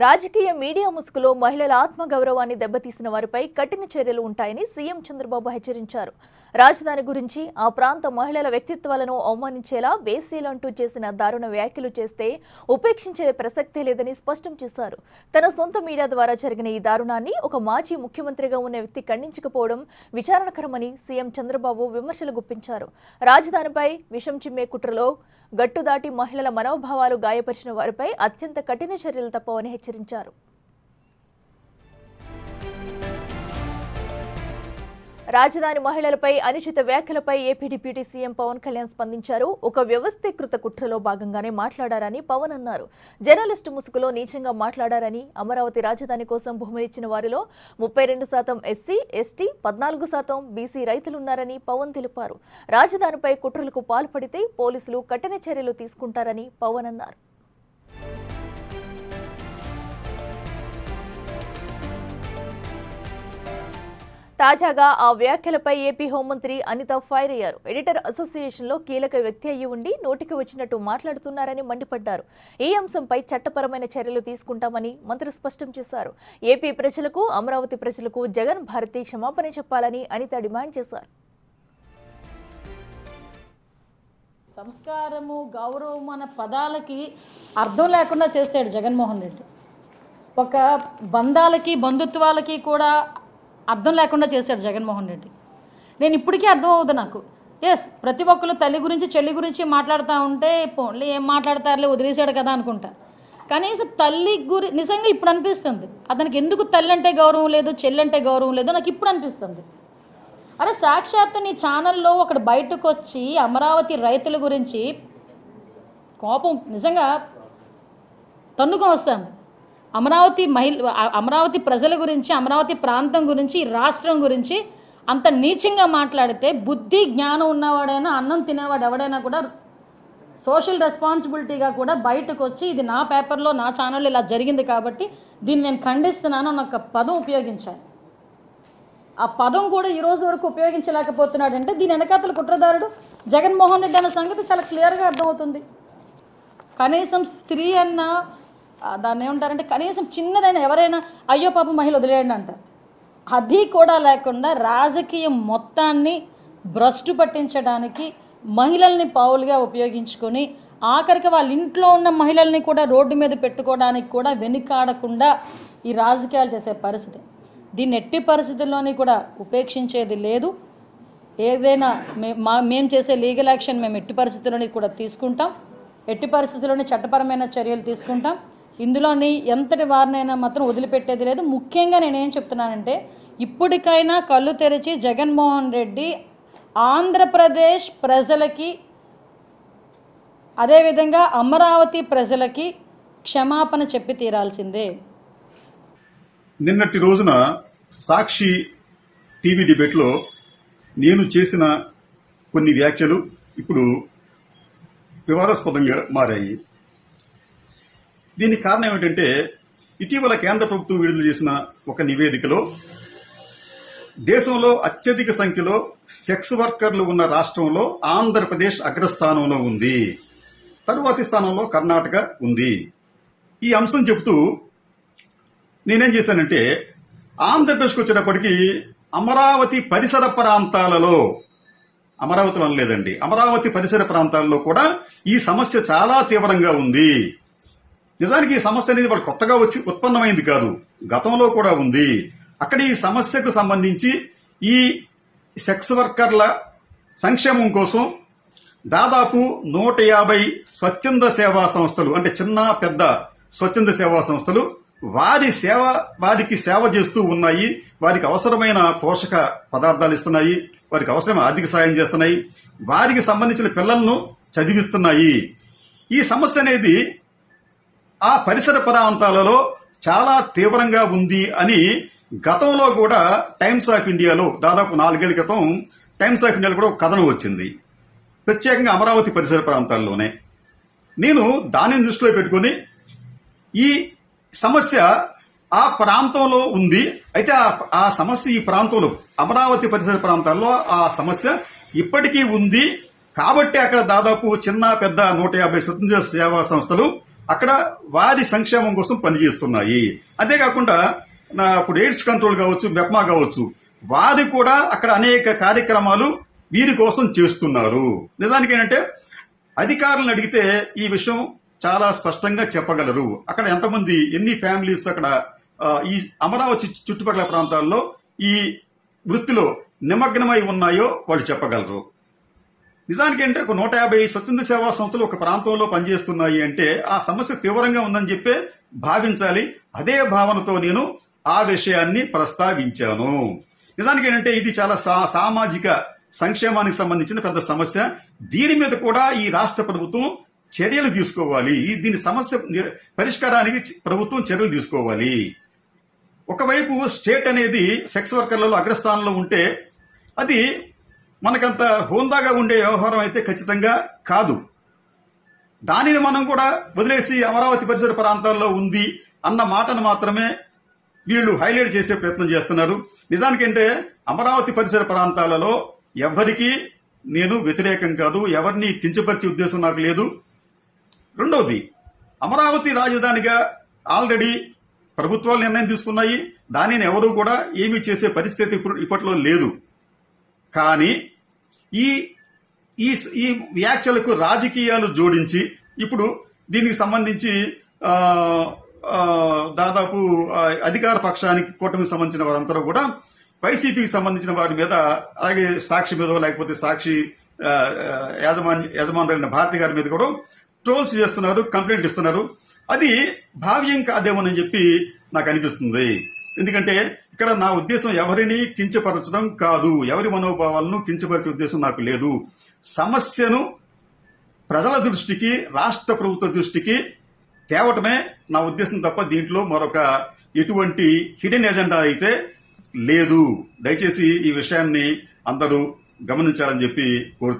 రాజకీయ మీడియా ముసుగులో మహిళల ఆత్మగౌరవాన్ని దెబ్బతీసిన వారిపై కఠిన చర్యలు ఉంటాయని సీఎం చంద్రబాబు హెచ్చరించారు. రాజధాని గురించి ఆ ప్రాంత మహిళల వ్యక్తిత్వాలను అవమానించేలా వేసీలంటూ చేసిన దారుణ వ్యాఖ్యలు చేస్తే ఉపేక్షించే ప్రసక్తే లేదని స్పష్టం చేశారు. తన సొంత మీడియా ద్వారా జరిగిన ఈ దారుణాన్ని ఒక మాజీ ముఖ్యమంత్రిగా ఉన్న వ్యక్తి ఖండించకపోవడం విచారణకరమని సీఎం చంద్రబాబు విమర్శలు గుప్పించారు. రాజధానిపై విషం చిమ్మే కుట్రలో గట్టుదాటి మహిళల మనోభావాలు గాయపరిచిన వారిపై అత్యంత కఠిన చర్యలు తప్పవని హెచ్చరించారు. రాజధాని మహిళలపై అనుచిత వ్యాఖ్యలపై AP deputy CM Pavan Kalyan స్పందించారు. ఒక వ్యవస్థీకృత కుట్రలో భాగంగానే మాట్లాడారని పవన్ అన్నారు. జర్నలిస్టు ముసుగులో నీచంగా మాట్లాడారని, అమరావతి రాజధాని కోసం భూములిచ్చిన వారిలో 32% ఎస్సీ, ఎస్టీ, 14% బీసీ రైతులున్నారని పవన్ తెలిపారు. రాజధానిపై కుట్రలకు పాల్పడితే పోలీసులు కఠిన చర్యలు తీసుకుంటారని పవన్ అన్నారు. తాజాగా ఆ వ్యాఖ్యలపై ఏపీ హోంమంత్రి అనిత ఫైర్ అయ్యారు. ఎడిటర్ అసోసియేషన్లో కీలక వ్యక్తి అయ్యి ఉండి నోటికి వచ్చినట్టు మాట్లాడుతున్నారని మండిపడ్డారు. ఈ అంశంపై చట్టపరమైన చర్యలు తీసుకుంటామని మంత్రి స్పష్టం చేశారు. ఏపీ ప్రజలకు, అమరావతి ప్రజలకు జగన్ భారతి క్షమాపణ చెప్పాలని అనిత డిమాండ్ చేశారు. సంస్కారము, గౌరవం అన్న పదాలకి అర్థం లేకుండా చేశాడు జగన్మోహన్ రెడ్డి. ఒక బంధాలకి, బంధుత్వాలకి కూడా అర్థం లేకుండా చేశాడు జగన్మోహన్ రెడ్డి. నేను ఇప్పటికీ అర్థం అవుతుంది నాకు. ఎస్, ప్రతి ఒక్కరు తల్లి గురించి, చెల్లి గురించి మాట్లాడుతూ ఉంటే పోన్లే ఏం మాట్లాడతారులే, వదిలేసాడు కదా అనుకుంటా. కనీసం తల్లి నిజంగా ఇప్పుడు అనిపిస్తుంది అతనికి ఎందుకు తల్లి అంటే గౌరవం లేదు, చెల్లి అంటే గౌరవం లేదో నాకు ఇప్పుడు అనిపిస్తుంది. అరే సాక్షాత్తు నీ ఛానల్లో ఒకడు బయటకు వచ్చి అమరావతి రైతుల గురించి కోపం నిజంగా తన్నుకొని వస్తుంది. అమరావతి ప్రజల గురించి, అమరావతి ప్రాంతం గురించి, రాష్ట్రం గురించి అంత నీచంగా మాట్లాడితే బుద్ధి జ్ఞానం ఉన్నవాడైనా, అన్నం తినేవాడు ఎవడైనా కూడా సోషల్ రెస్పాన్సిబిలిటీగా కూడా బయటకు వచ్చి ఇది నా పేపర్లో, నా ఛానల్లో ఇలా జరిగింది కాబట్టి దీన్ని నేను ఖండిస్తున్నాను అని ఒక పదం ఉపయోగించాను. ఆ పదం కూడా ఈరోజు వరకు ఉపయోగించలేకపోతున్నాడంటే దీని వెనకాతల కుట్రదారుడు జగన్మోహన్ రెడ్డి అన్న సంగతి చాలా క్లియర్గా అర్థమవుతుంది. కనీసం స్త్రీ అన్న దాన్ని ఏమంటారంటే కనీసం చిన్నదైనా ఎవరైనా అయ్యో పాపం మహిళ వదిలేయండి అంటారు. అది కూడా లేకుండా రాజకీయం మొత్తాన్ని భ్రష్టు పట్టించడానికి మహిళల్ని పౌలుగా ఉపయోగించుకొని ఆఖరికి వాళ్ళ ఇంట్లో ఉన్న మహిళల్ని కూడా రోడ్డు మీద పెట్టుకోవడానికి కూడా వెనుకాడకుండా ఈ రాజకీయాలు చేసే పరిస్థితి. దీన్ని ఎట్టి పరిస్థితుల్లోని కూడా ఉపేక్షించేది లేదు. ఏదైనా మేము చేసే లీగల్ యాక్షన్ మేము ఎట్టి పరిస్థితుల్లోని కూడా తీసుకుంటాం. ఎట్టి పరిస్థితుల్లోని చట్టపరమైన చర్యలు తీసుకుంటాం. ఇందులోని ఎంతటి వారినైనా మాత్రం వదిలిపెట్టేది లేదు. ముఖ్యంగా నేనేం చెప్తున్నానంటే ఇప్పటికైనా కళ్ళు తెరిచి జగన్మోహన్ రెడ్డి ఆంధ్రప్రదేశ్ ప్రజలకి, అదేవిధంగా అమరావతి ప్రజలకి క్షమాపణ చెప్పి తీరాల్సిందే. నిన్నటి రోజున సాక్షి టీవీ డిబేట్లో నేను చేసిన కొన్ని వ్యాఖ్యలు ఇప్పుడు వివాదాస్పదంగా మారాయి. దీనికి కారణం ఏమిటంటే ఇటీవల కేంద్ర ప్రభుత్వం విడుదల చేసిన ఒక నివేదికలో దేశంలో అత్యధిక సంఖ్యలో సెక్స్ వర్కర్లు ఉన్న రాష్ట్రంలో ఆంధ్రప్రదేశ్ అగ్రస్థానంలో ఉంది, తరువాతి స్థానంలో కర్ణాటక ఉంది. ఈ అంశం చెబుతూ నేనేం చేశానంటే ఆంధ్రప్రదేశ్కి వచ్చేటప్పటికి అమరావతి పరిసర ప్రాంతాలలో, అమరావతిలో అనలేదండి, అమరావతి పరిసర ప్రాంతాల్లో కూడా ఈ సమస్య చాలా తీవ్రంగా ఉంది. నిజానికి ఈ సమస్య అనేది వాళ్ళు కొత్తగా వచ్చి ఉత్పన్నమైంది కాదు, గతంలో కూడా ఉంది. అక్కడ ఈ సమస్యకు సంబంధించి ఈ సెక్స్ వర్కర్ల సంక్షేమం కోసం దాదాపు 150 స్వచ్ఛంద సేవా సంస్థలు, అంటే చిన్న పెద్ద స్వచ్ఛంద సేవా సంస్థలు వారికి సేవ చేస్తూ ఉన్నాయి. వారికి అవసరమైన పోషక పదార్థాలు ఇస్తున్నాయి, వారికి అవసరమైన ఆర్థిక సాయం చేస్తున్నాయి, వారికి సంబంధించిన పిల్లలను చదివిస్తున్నాయి. ఈ సమస్య అనేది ఆ పరిసర ప్రాంతాలలో చాలా తీవ్రంగా ఉంది అని గతంలో కూడా టైమ్స్ ఆఫ్ ఇండియాలో దాదాపు 4 ఏళ్ల క్రితం టైమ్స్ ఆఫ్ ఇండియాలో కూడా ఒక కథనం వచ్చింది, ప్రత్యేకంగా అమరావతి పరిసర ప్రాంతాల్లోనే. నేను దానిని దృష్టిలో పెట్టుకుని ఈ సమస్య ఆ ప్రాంతంలో ఉంది, అయితే ఆ సమస్య ఈ ప్రాంతంలో అమరావతి పరిసర ప్రాంతాల్లో ఆ సమస్య ఇప్పటికీ ఉంది కాబట్టి అక్కడ దాదాపు చిన్న పెద్ద 150 స్వతంత్ర సేవా సంస్థలు అక్కడ వారి సంక్షేమం కోసం పనిచేస్తున్నాయి. అంతేకాకుండా ఇప్పుడు ఎయిడ్స్ కంట్రోల్ కావచ్చు, మెప్మా కావచ్చు, వారి కూడా అక్కడ అనేక కార్యక్రమాలు వీరి కోసం చేస్తున్నారు. నిజానికి ఏంటంటే అధికారులను అడిగితే ఈ విషయం చాలా స్పష్టంగా చెప్పగలరు. అక్కడ ఎంతమంది, ఎన్ని ఫ్యామిలీస్ అక్కడ ఈ అమరావతి చుట్టుపక్కల ప్రాంతాల్లో ఈ వృత్తిలో నిమగ్నమై ఉన్నాయో వాళ్ళు చెప్పగలరు. నిజానికి అంటే ఒక 150 స్వచ్ఛంద సేవా సంస్థలు ఒక ప్రాంతంలో పనిచేస్తున్నాయి అంటే ఆ సమస్య తీవ్రంగా ఉందని చెప్పే భావించాలి. అదే భావనతో నేను ఆ విషయాన్ని ప్రస్తావించాను. నిజానికి ఏంటంటే ఇది చాలా సామాజిక సంక్షేమానికి సంబంధించిన పెద్ద సమస్య. దీని మీద కూడా ఈ రాష్ట్ర ప్రభుత్వం చర్యలు తీసుకోవాలి. దీని సమస్య పరిష్కారానికి ప్రభుత్వం చర్యలు తీసుకోవాలి. ఒకవైపు స్టేట్ అనేది సెక్స్ వర్కర్లలో అగ్రస్థానంలో ఉంటే అది మనకంత హోందాగా ఉండే వ్యవహారం అయితే ఖచ్చితంగా కాదు. దానిని మనం కూడా వదిలేసి అమరావతి పరిసర ప్రాంతాల్లో ఉంది అన్న మాటను మాత్రమే వీళ్ళు హైలైట్ చేసే ప్రయత్నం చేస్తున్నారు. నిజానికంటే అమరావతి పరిసర ప్రాంతాలలో ఎవరికి నేను వ్యతిరేకం కాదు, ఎవరిని కించపరిచే ఉద్దేశం నాకు లేదు. రెండవది, అమరావతి రాజధానిగా ఆల్రెడీ ప్రభుత్వాలు నిర్ణయం తీసుకున్నాయి. దానిని ఎవరూ కూడా ఏమీ చేసే పరిస్థితి ఇప్పట్లో లేదు. కానీ ఈ ఈ వ్యాఖ్యలకు రాజకీయాలు జోడించి ఇప్పుడు దీనికి సంబంధించి దాదాపు అధికార పక్షానికి, కూటమికి సంబంధించిన వారందరూ కూడా వైసీపీకి సంబంధించిన వారి మీద, అలాగే సాక్షి మీద, లేకపోతే సాక్షి యజమానులైన భారతి గారి మీద కూడా ట్రోల్స్ చేస్తున్నారు, కంప్లైంట్ ఇస్తున్నారు. అది భావ్యం కాదేమోనని చెప్పి నాకు అనిపిస్తుంది. ఎందుకంటే ఇక్కడ నా ఉద్దేశం ఎవరిని కించపరచడం కాదు, ఎవరి మనోభావాలను కించపరిచే ఉద్దేశం నాకు లేదు. సమస్యను ప్రజల దృష్టికి, రాష్ట్ర ప్రభుత్వ దృష్టికి తేవటమే నా ఉద్దేశం తప్ప దీంట్లో మరొక ఎటువంటి హిడెన్ ఎజెండా అయితే లేదు. దయచేసి ఈ విషయాన్ని అందరూ గమనించాలని చెప్పి కోరుతున్నాను.